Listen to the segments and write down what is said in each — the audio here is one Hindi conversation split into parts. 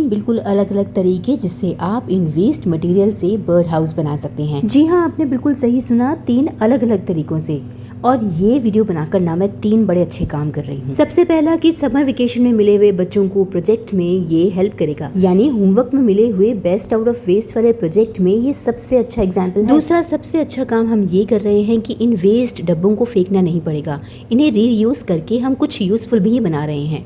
तीन बिल्कुल अलग अलग तरीके जिससे आप इन वेस्ट मटेरियल से बर्ड हाउस बना सकते हैं। जी हाँ, आपने बिल्कुल सही सुना, तीन अलग अलग तरीकों से। और ये वीडियो बनाकर ना मैं तीन बड़े अच्छे काम कर रही हूँ। सबसे पहला कि समर वेकेशन में मिले हुए बच्चों को प्रोजेक्ट में ये हेल्प करेगा, यानी होमवर्क में मिले हुए बेस्ट आउट ऑफ वेस्ट वाले प्रोजेक्ट में ये सबसे अच्छा एग्जाम्पल है। दूसरा सबसे अच्छा काम हम ये कर रहे हैं कि इन वेस्ट डब्बों को फेंकना नहीं पड़ेगा, इन्हें रीयूज करके हम कुछ यूजफुल भी बना रहे हैं।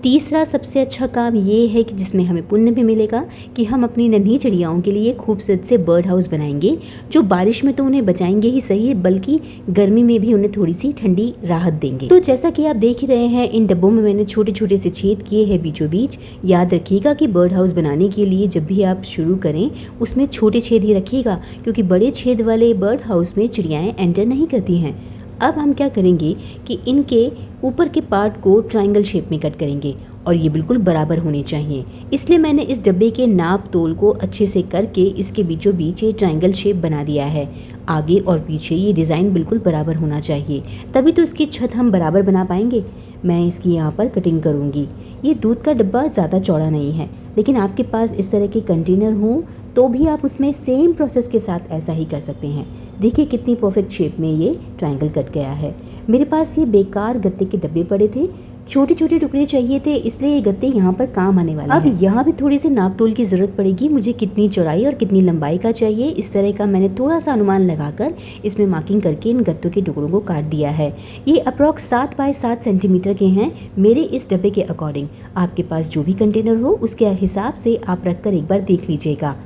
तीसरा सबसे अच्छा काम ये है कि जिसमें हमें पुण्य भी मिलेगा कि हम अपनी नन्ही चिड़ियाओं के लिए खूबसूरत से बर्ड हाउस बनाएंगे, जो बारिश में तो उन्हें बचाएंगे ही सही, बल्कि गर्मी में भी उन्हें थोड़ी सी ठंडी राहत देंगे। तो जैसा कि आप देख ही रहे हैं, इन डब्बों में मैंने छोटे छोटे से छेद किए हैं बीचों बीच। याद रखिएगा कि बर्ड हाउस बनाने के लिए जब भी आप शुरू करें उसमें छोटे छेद ही रखिएगा, क्योंकि बड़े छेद वाले बर्ड हाउस में चिड़ियाएँ एंटर नहीं करती हैं। अब हम क्या करेंगे कि इनके ऊपर के पार्ट को ट्रायंगल शेप में कट करेंगे और ये बिल्कुल बराबर होने चाहिए। इसलिए मैंने इस डब्बे के नाप तोल को अच्छे से करके इसके बीचों बीच ये ट्रायंगल शेप बना दिया है। आगे और पीछे ये डिज़ाइन बिल्कुल बराबर होना चाहिए, तभी तो इसकी छत हम बराबर बना पाएंगे। मैं इसकी यहाँ पर कटिंग करूँगी। ये दूध का डब्बा ज़्यादा चौड़ा नहीं है, लेकिन आपके पास इस तरह के कंटेनर हों तो भी आप उसमें सेम प्रोसेस के साथ ऐसा ही कर सकते हैं। देखिए कितनी परफेक्ट शेप में ये ट्रायंगल कट गया है। मेरे पास ये बेकार गत्ते के डब्बे पड़े थे, छोटे छोटे टुकड़े चाहिए थे, इसलिए ये गत्ते यहाँ पर काम आने वाले हैं। अब यहाँ भी थोड़ी सी नाप तोल की ज़रूरत पड़ेगी, मुझे कितनी चौड़ाई और कितनी लंबाई का चाहिए, इस तरह का मैंने थोड़ा सा अनुमान लगाकर इसमें मार्किंग करके इन गत्तों के टुकड़ों को काट दिया है। ये अप्रॉक्स 7 बाय 7 सेंटीमीटर के हैं मेरे इस डब्बे के अकॉर्डिंग। आपके पास जो भी कंटेनर हो उसके हिसाब से आप रख कर एक बार देख लीजिएगा।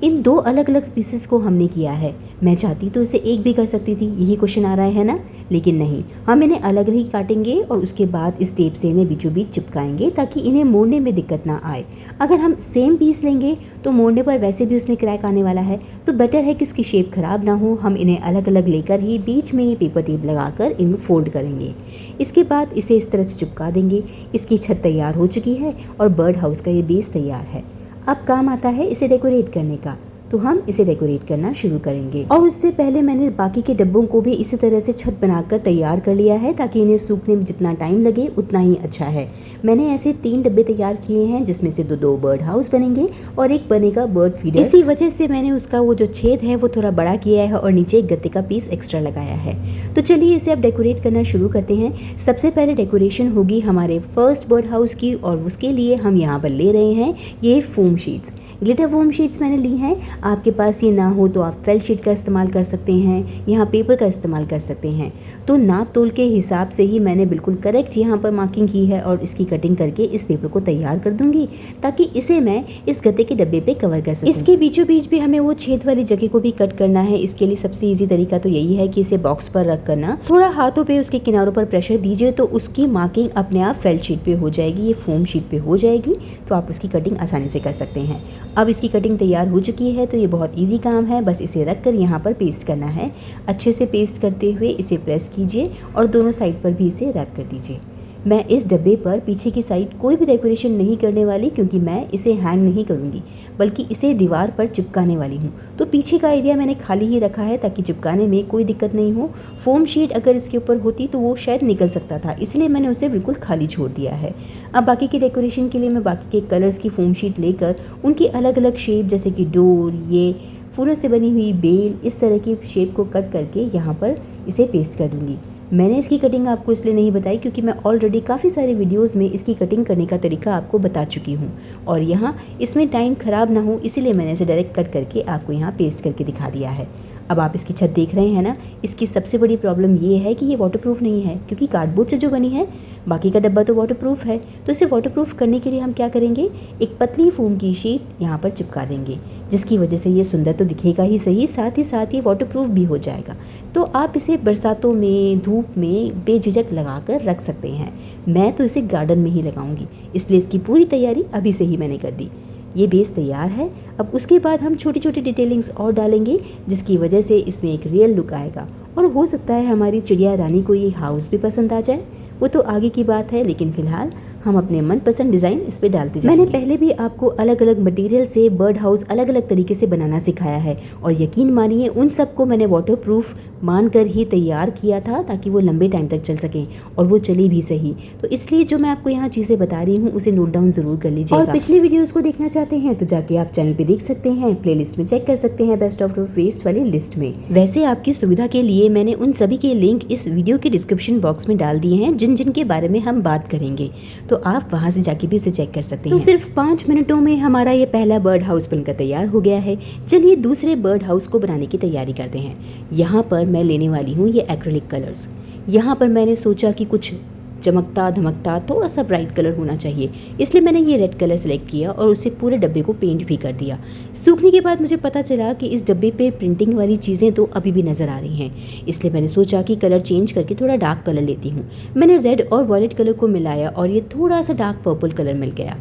इन दो अलग अलग पीसेस को हमने किया है। मैं चाहती तो इसे एक भी कर सकती थी, यही क्वेश्चन आ रहा है ना, लेकिन नहीं, हम इन्हें अलग ही काटेंगे और उसके बाद इस टेप से इन्हें बीचों बीच चिपकाएंगे ताकि इन्हें मोड़ने में दिक्कत ना आए। अगर हम सेम पीस लेंगे तो मोड़ने पर वैसे भी उसमें क्रैक आने वाला है, तो बेटर है कि इसकी शेप खराब ना हो। हम इन्हें अलग अलग लेकर ही बीच में ये पेपर टेप लगाकर इन्हें फोल्ड करेंगे। इसके बाद इसे इस तरह से चिपका देंगे। इसकी छत तैयार हो चुकी है और बर्ड हाउस का ये बेस तैयार है। अब काम आता है इसे डेकोरेट करने का, तो हम इसे डेकोरेट करना शुरू करेंगे। और उससे पहले मैंने बाकी के डब्बों को भी इसी तरह से छत बनाकर तैयार कर लिया है, ताकि इन्हें सूखने में जितना टाइम लगे उतना ही अच्छा है। मैंने ऐसे 3 डब्बे तैयार किए हैं, जिसमें से दो बर्ड हाउस बनेंगे और एक बनेगा बर्ड फीडर। इसी वजह से मैंने उसका वो जो छेद है वो थोड़ा बड़ा किया है और नीचे एक गत्ते का पीस एक्स्ट्रा लगाया है। तो चलिए इसे अब डेकोरेट करना शुरू करते हैं। सबसे पहले डेकोरेशन होगी हमारे फर्स्ट बर्ड हाउस की, और उसके लिए हम यहाँ पर ले रहे हैं ये foam sheets. Glitter foam sheets मैंने ली हैं। आपके पास ये ना हो तो आप फेल्ट शीट का इस्तेमाल कर सकते हैं, यहाँ पेपर का इस्तेमाल कर सकते हैं। तो नाप तोल के हिसाब से ही मैंने बिल्कुल करेक्ट यहाँ पर मार्किंग की है और इसकी कटिंग करके इस पेपर को तैयार कर दूंगी, ताकि इसे मैं इस गत्ते के डब्बे पे कवर कर सकूं। इसके बीचों बीच भी हमें वो छेद वाली जगह को भी कट करना है। इसके लिए सबसे ईजी तरीका तो यही है कि इसे बॉक्स पर रख करना, थोड़ा हाथों पे उसके किनारों पर प्रेशर दीजिए तो उसकी मार्किंग अपने आप फेल्ट शीट पे हो जाएगी, ये फोम शीट पे हो जाएगी, तो आप उसकी कटिंग आसानी से कर सकते हैं। अब इसकी कटिंग तैयार हो चुकी है, तो ये बहुत इजी काम है। बस इसे रख कर यहाँ पर पेस्ट करना है। अच्छे से पेस्ट करते हुए इसे प्रेस कीजिए और दोनों साइड पर भी इसे रैप कर दीजिए। मैं इस डब्बे पर पीछे की साइड कोई भी डेकोरेशन नहीं करने वाली, क्योंकि मैं इसे हैंग नहीं करूँगी, बल्कि इसे दीवार पर चिपकाने वाली हूँ। तो पीछे का एरिया मैंने खाली ही रखा है ताकि चिपकाने में कोई दिक्कत नहीं हो। फोम शीट अगर इसके ऊपर होती तो वो शायद निकल सकता था, इसलिए मैंने उसे बिल्कुल खाली छोड़ दिया है। अब बाकी की डेकोरेशन के लिए मैं बाकी के कलर्स की फोम शीट लेकर उनकी अलग अलग शेप, जैसे कि डोर, ये फूलों से बनी हुई बेल, इस तरह की शेप को कट करके यहाँ पर इसे पेस्ट कर दूँगी। मैंने इसकी कटिंग आपको इसलिए नहीं बताई क्योंकि मैं ऑलरेडी काफ़ी सारे वीडियोस में इसकी कटिंग करने का तरीका आपको बता चुकी हूँ, और यहाँ इसमें टाइम ख़राब ना हो इसलिए मैंने इसे डायरेक्ट कट करके आपको यहाँ पेस्ट करके दिखा दिया है। अब आप इसकी छत देख रहे हैं ना, इसकी सबसे बड़ी प्रॉब्लम ये है कि ये वाटरप्रूफ नहीं है, क्योंकि कार्डबोर्ड से जो बनी है। बाकी का डब्बा तो वाटरप्रूफ है, तो इसे वाटरप्रूफ करने के लिए हम क्या करेंगे, एक पतली फोम की शीट यहाँ पर चिपका देंगे, जिसकी वजह से ये सुंदर तो दिखेगा ही सही, साथ ही वाटरप्रूफ भी हो जाएगा। तो आप इसे बरसातों में, धूप में बेझिझक लगा कर रख सकते हैं। मैं तो इसे गार्डन में ही लगाऊंगी, इसलिए इसकी पूरी तैयारी अभी से ही मैंने कर दी। ये बेस तैयार है। अब उसके बाद हम छोटी छोटी डिटेलिंग्स और डालेंगे, जिसकी वजह से इसमें एक रियल लुक आएगा, और हो सकता है हमारी चिड़िया रानी को ये हाउस भी पसंद आ जाए। वो तो आगे की बात है, लेकिन फ़िलहाल हम अपने मनपसंद डिज़ाइन इस पे डालते जाएंगे। मैंने पहले भी आपको अलग अलग मटेरियल से बर्ड हाउस अलग अलग तरीके से बनाना सिखाया है और यकीन मानिए उन सबको मैंने वाटरप्रूफ मानकर ही तैयार किया था ताकि वो लंबे टाइम तक चल सकें और वो चली भी सही। तो इसलिए जो मैं आपको यहाँ चीज़ें बता रही हूँ उसे नोट डाउन ज़रूर कर लीजिएगा। और पिछली वीडियोस को देखना चाहते हैं तो जाके आप चैनल पे देख सकते हैं, प्लेलिस्ट में चेक कर सकते हैं बेस्ट ऑफ वेस्ट वाली लिस्ट में। वैसे आपकी सुविधा के लिए मैंने उन सभी के लिंक इस वीडियो के डिस्क्रिप्शन बॉक्स में डाल दिए हैं जिन जिन के बारे में हम बात करेंगे, तो आप वहाँ से जाके भी उसे चेक कर सकते हैं। तो सिर्फ 5 मिनटों में हमारा ये पहला बर्ड हाउस बनकर तैयार हो गया है। चलिए दूसरे बर्ड हाउस को बनाने की तैयारी करते हैं। यहाँ पर मैं लेने वाली हूँ ये एक्रिलिक कलर्स। यहाँ पर मैंने सोचा कि कुछ चमकता धमकता थोड़ा सा ब्राइट कलर होना चाहिए, इसलिए मैंने ये रेड कलर सेलेक्ट किया और उससे पूरे डब्बे को पेंट भी कर दिया। सूखने के बाद मुझे पता चला कि इस डब्बे पे प्रिंटिंग वाली चीज़ें तो अभी भी नज़र आ रही हैं, इसलिए मैंने सोचा कि कलर चेंज करके थोड़ा डार्क कलर लेती हूँ। मैंने रेड और वॉयलेट कलर को मिलाया और ये थोड़ा सा डार्क पर्पल कलर मिल गया।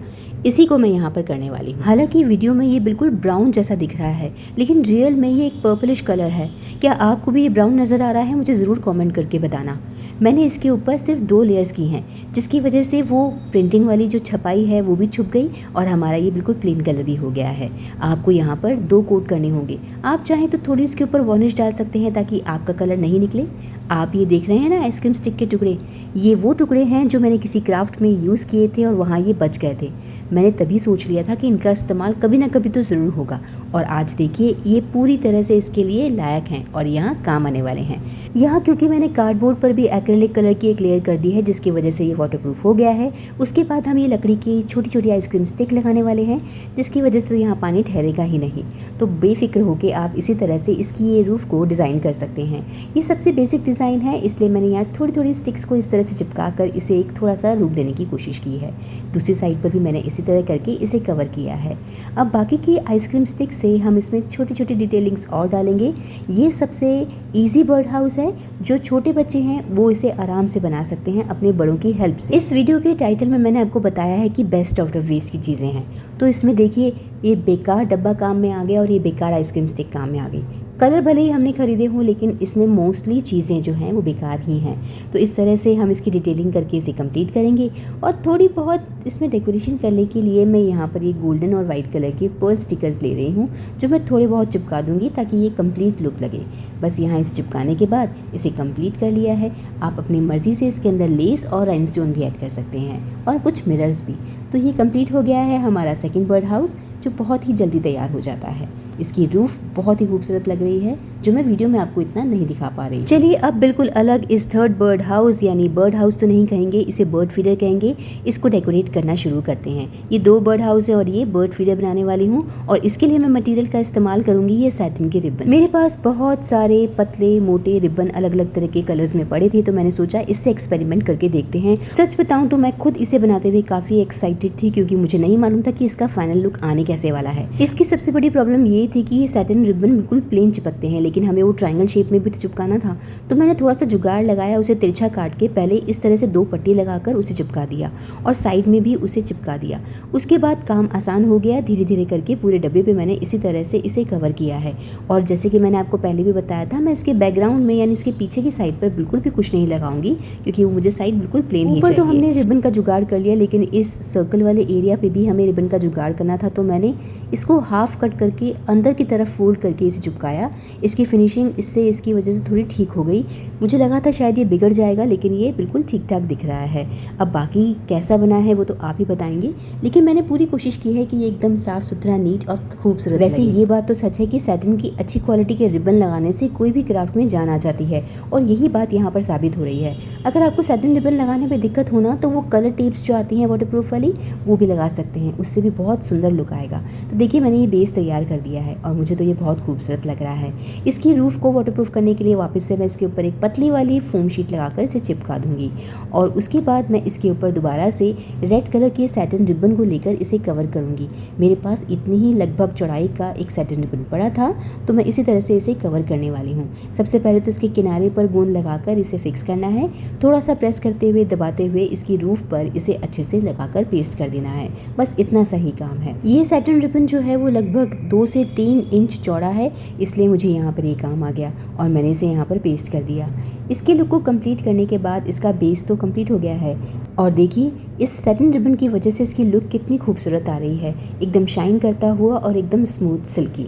इसी को मैं यहाँ पर करने वाली हूँ। हालांकि वीडियो में ये बिल्कुल ब्राउन जैसा दिख रहा है, लेकिन रियल में ये एक पर्पलिश कलर है। क्या आपको भी ये ब्राउन नज़र आ रहा है? मुझे ज़रूर कमेंट करके बताना। मैंने इसके ऊपर सिर्फ 2 लेयर्स की हैं, जिसकी वजह से वो प्रिंटिंग वाली जो छपाई है वो भी छुप गई और हमारा ये बिल्कुल प्लेन कलर भी हो गया है। आपको यहाँ पर 2 कोट करने होंगे। आप चाहें तो थोड़ी इसके ऊपर वार्निश डाल सकते हैं ताकि आपका कलर नहीं निकले। आप ये देख रहे हैं ना आइसक्रीम स्टिक के टुकड़े, ये वो टुकड़े हैं जो मैंने किसी क्राफ्ट में यूज़ किए थे और वहाँ ये बच गए थे। मैंने तभी सोच लिया था कि इनका इस्तेमाल कभी ना कभी तो ज़रूर होगा और आज देखिए ये पूरी तरह से इसके लिए लायक हैं और यहाँ काम आने वाले हैं। यहाँ क्योंकि मैंने कार्डबोर्ड पर भी एक्रिलिक कलर की एक लेयर कर दी है जिसकी वजह से ये वाटरप्रूफ हो गया है। उसके बाद हम ये लकड़ी की छोटी छोटी आइसक्रीम स्टिक लगाने वाले हैं जिसकी वजह से यहाँ पानी ठहरेगा ही नहीं। तो बेफिक्र होकर आप इसी तरह से इसकी ये रूफ़ को डिज़ाइन कर सकते हैं। ये सबसे बेसिक डिज़ाइन है, इसलिए मैंने यहाँ थोड़ी थोड़ी स्टिक्स को इस तरह से चिपका कर इसे एक थोड़ा सा रूप देने की कोशिश की है। दूसरी साइड पर भी मैंने इसी तरह करके इसे कवर किया है। अब बाकी की आइसक्रीम स्टिक से हम इसमें छोटी छोटी डिटेलिंग्स और डालेंगे। ये सबसे इजी बर्ड हाउस है, जो छोटे बच्चे हैं वो इसे आराम से बना सकते हैं अपने बड़ों की हेल्प से। इस वीडियो के टाइटल में मैंने आपको बताया है कि बेस्ट ऑफ द वेस्ट की चीज़ें हैं, तो इसमें देखिए ये बेकार डब्बा काम में आ गया और ये बेकार आइसक्रीम स्टिक काम में आ गई। कलर भले ही हमने खरीदे हों लेकिन इसमें मोस्टली चीज़ें जो हैं वो बेकार ही हैं। तो इस तरह से हम इसकी डिटेलिंग करके इसे कंप्लीट करेंगे और थोड़ी बहुत इसमें डेकोरेशन करने के लिए मैं यहाँ पर ये गोल्डन और वाइट कलर के पर्ल स्टिकर्स ले रही हूँ जो मैं थोड़े बहुत चिपका दूँगी ताकि ये कंप्लीट लुक लगे। बस यहाँ इसे चिपकाने के बाद इसे कंप्लीट कर लिया है। आप अपनी मर्ज़ी से इसके अंदर लेस और राइनस्टोन भी ऐड कर सकते हैं और कुछ मिरर्स भी। तो ये कंप्लीट हो गया है हमारा सेकंड बर्ड हाउस, जो बहुत ही जल्दी तैयार हो जाता है। इसकी रूफ बहुत ही खूबसूरत लग रही है जो मैं वीडियो में आपको इतना नहीं दिखा पा रही। चलिए अब बिल्कुल अलग इस थर्ड बर्ड हाउस, यानी बर्ड हाउस तो नहीं कहेंगे, इसे बर्ड फीडर कहेंगे, इसको डेकोरेट करना शुरू करते हैं। ये 2 बर्ड हाउस है और ये बर्ड फीडर बनाने वाली हूँ और इसके लिए मैं मटेरियल का इस्तेमाल करूँगी ये सैटिन के रिबन। मेरे पास बहुत सारे पतले मोटे रिबन अलग अलग तरह के कलर्स में पड़े थे, तो मैंने सोचा इससे एक्सपेरिमेंट करके देखते हैं। सच बताऊँ तो मैं खुद इसे बनाते हुए काफ़ी एक्साइटेड थी क्योंकि मुझे नहीं मालूम था कि इसका फाइनल लुक आने कैसे वाला है। इसकी सबसे बड़ी प्रॉब्लम ये थी कि ये सैटिन रिबन बिल्कुल प्लेन चिपकते हैं, लेकिन हमें वो ट्रायंगल शेप में भी तो चिपकाना था। तो मैंने थोड़ा सा जुगाड़ लगाया, उसे तिरछा काट के पहले इस तरह से 2 पट्टी लगाकर उसे चिपका दिया और साइड में भी उसे चिपका दिया। उसके बाद काम आसान हो गया। धीरे धीरे करके पूरे डब्बे पे मैंने इसी तरह से इसे कवर किया है। और जैसे कि मैंने आपको पहले भी बताया था, मैं इसके बैकग्राउंड में यानी इसके पीछे की साइड पर बिल्कुल भी कुछ नहीं लगाऊंगी क्योंकि वो मुझे साइड बिल्कुल प्लेन ही चाहिए। तो हमने रिबन का जुगाड़ कर लिया, लेकिन इस सर्कल वाले एरिया पे भी हमें रिबन का जुगाड़ करना था। तो मैंने इसको हाफ कट करके अंदर की तरफ फोल्ड करके इसे चिपकाया। इसकी फिनिशिंग इससे इसकी वजह से थोड़ी ठीक हो गई। मुझे लगा था शायद ये बिगड़ जाएगा, लेकिन ये बिल्कुल ठीक ठाक दिख रहा है। अब बाकी कैसा बना है वो तो आप ही बताएंगे, लेकिन मैंने पूरी कोशिश की है कि ये एकदम साफ़ सुथरा, नीट और खूबसूरत। वैसे ये बात तो सच है कि सैटिन की अच्छी क्वालिटी के रिबन लगाने से कोई भी क्राफ्ट में जान आ जाती है और यही बात यहाँ पर साबित हो रही है। अगर आपको सैटिन रिबन लगाने में दिक्कत होना तो वो कलर टेप्स जो आती हैं वाटरप्रूफ वाली, वो भी लगा सकते हैं, उससे भी बहुत सुंदर लुक आएगा। तो देखिए मैंने ये बेस तैयार कर दिया है और मुझे तो ये बहुत खूबसूरत लग रहा है। इसकी रूफ़ को वाटरप्रूफ करने के लिए वापस से मैं इसके ऊपर एक पतली वाली फोम शीट लगाकर इसे चिपका दूंगी और उसके बाद मैं इसके ऊपर दोबारा से रेड कलर के सैटिन रिबन को लेकर इसे कवर करूंगी। मेरे पास इतनी ही लगभग चौड़ाई का एक सैटिन रिबन पड़ा था, तो मैं इसी तरह से इसे कवर करने वाली हूँ। सबसे पहले तो इसके किनारे पर गोंद लगाकर इसे फिक्स करना है, थोड़ा सा प्रेस करते हुए दबाते हुए इसकी रूफ पर इसे अच्छे से लगाकर पेस्ट कर देना है। बस इतना सही काम है। ये सैटिन रिबन जो है वो लगभग 2 से 3 इंच चौड़ा है, इसलिए मुझे यहाँ पर ये काम आ गया और मैंने इसे यहाँ पर पेस्ट कर दिया। इसके लुक को कंप्लीट करने के बाद इसका बेस तो कंप्लीट हो गया है और देखिए इस सैटिन रिबन की वजह से इसकी लुक कितनी खूबसूरत आ रही है, एकदम शाइन करता हुआ और एकदम स्मूथ सिल्की।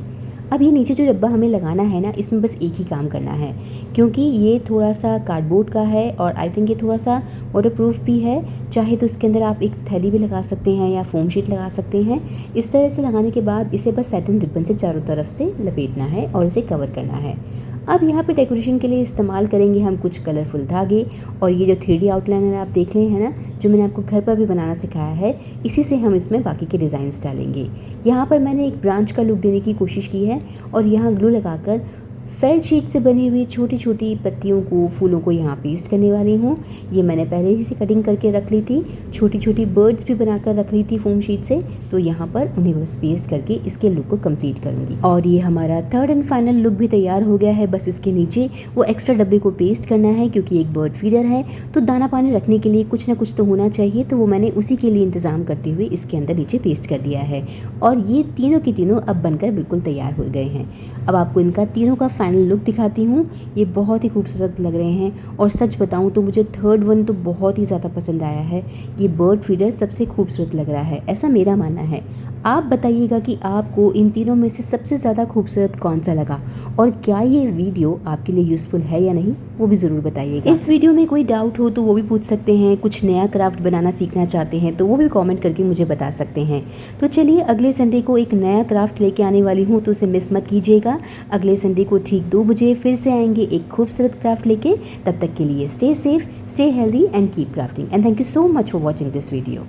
अब ये नीचे जो डब्बा हमें लगाना है ना, इसमें बस एक ही काम करना है, क्योंकि ये थोड़ा सा कार्डबोर्ड का है और आई थिंक ये थोड़ा सा वाटरप्रूफ भी है। चाहे तो इसके अंदर आप एक थैली भी लगा सकते हैं या फोम शीट लगा सकते हैं। इस तरह से लगाने के बाद इसे बस सैटिन रिबन से चारों तरफ से लपेटना है और इसे कवर करना है। अब यहाँ पे डेकोरेशन के लिए इस्तेमाल करेंगे हम कुछ कलरफुल धागे, और ये जो 3D आउटलाइनर आप देख रहे हैं ना, जो मैंने आपको घर पर भी बनाना सिखाया है, इसी से हम इसमें बाकी के डिज़ाइंस डालेंगे। यहाँ पर मैंने एक ब्रांच का लुक देने की कोशिश की है और यहाँ ग्लू लगाकर फेल्ट शीट से बनी हुई छोटी छोटी पत्तियों को, फूलों को यहाँ पेस्ट करने वाली हूँ। ये मैंने पहले ही से कटिंग करके रख ली थी, छोटी छोटी बर्ड्स भी बनाकर रख ली थी फोम शीट से, तो यहाँ पर उन्हें बस पेस्ट करके इसके लुक को कंप्लीट करूँगी। और ये हमारा थर्ड एंड फाइनल लुक भी तैयार हो गया है। बस इसके नीचे वो एक्स्ट्रा डब्बे को पेस्ट करना है, क्योंकि एक बर्ड फीडर है तो दाना पानी रखने के लिए कुछ ना कुछ तो होना चाहिए, तो वो मैंने उसी के लिए इंतज़ाम करते हुए इसके अंदर नीचे पेस्ट कर दिया है। और ये तीनों के तीनों अब बनकर बिल्कुल तैयार हो गए हैं। अब आपको इनका तीनों का फाइनल लुक दिखाती हूँ। ये बहुत ही खूबसूरत लग रहे हैं और सच बताऊँ तो मुझे थर्ड वन तो बहुत ही ज़्यादा पसंद आया है। ये बर्ड फीडर सबसे खूबसूरत लग रहा है, ऐसा मेरा मानना है। आप बताइएगा कि आपको इन तीनों में से सबसे ज़्यादा खूबसूरत कौन सा लगा, और क्या ये वीडियो आपके लिए यूज़फुल है या नहीं, वो भी ज़रूर बताइएगा। इस वीडियो में कोई डाउट हो तो वो भी पूछ सकते हैं, कुछ नया क्राफ्ट बनाना सीखना चाहते हैं तो वो भी कमेंट करके मुझे बता सकते हैं। तो चलिए अगले संडे को एक नया क्राफ्ट लेके आने वाली हूँ, तो उसे मिस मत कीजिएगा। अगले संडे को ठीक 2 बजे फिर से आएंगे एक खूबसूरत क्राफ्ट लेके। तब तक के लिए stay safe, stay healthy and keep crafting, and thank you so much for watching this video.